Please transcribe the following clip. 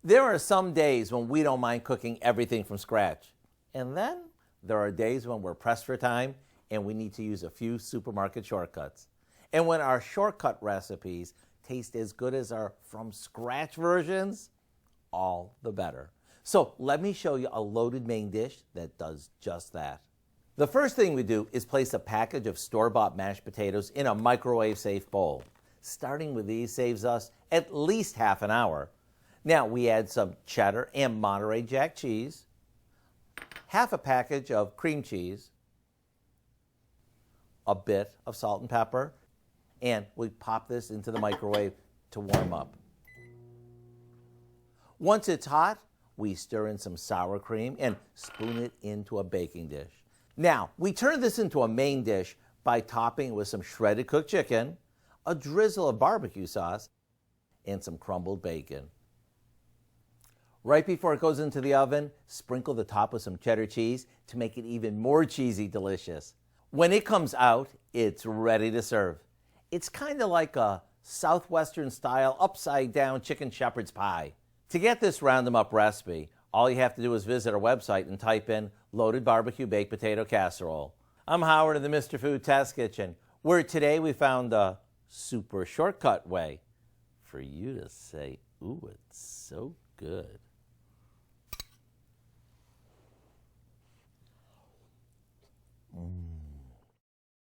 There are some days when we don't mind cooking everything from scratch. And then there are days when we're pressed for time and we need to use a few supermarket shortcuts. And when our shortcut recipes taste as good as our from scratch versions, all the better. So let me show you a loaded main dish that does just that. The first thing we do is place a package of store-bought mashed potatoes in a microwave-safe bowl. Starting with these saves us at least half an hour. Now we add some cheddar and Monterey Jack cheese, half a package of cream cheese, a bit of salt and pepper, and we pop this into the microwave to warm up. Once it's hot, we stir in some sour cream and spoon it into a baking dish. Now, we turn this into a main dish by topping it with some shredded cooked chicken, a drizzle of barbecue sauce, and some crumbled bacon. Right before it goes into the oven, sprinkle the top with some cheddar cheese to make it even more cheesy delicious. When it comes out, it's ready to serve. It's kind of like a Southwestern style upside down chicken shepherd's pie. To get this round 'em up recipe, all you have to do is visit our website and type in loaded barbecue baked potato casserole. I'm Howard of the Mr. Food Test Kitchen, where today we found a super shortcut way for you to say, ooh, it's so good. Mm.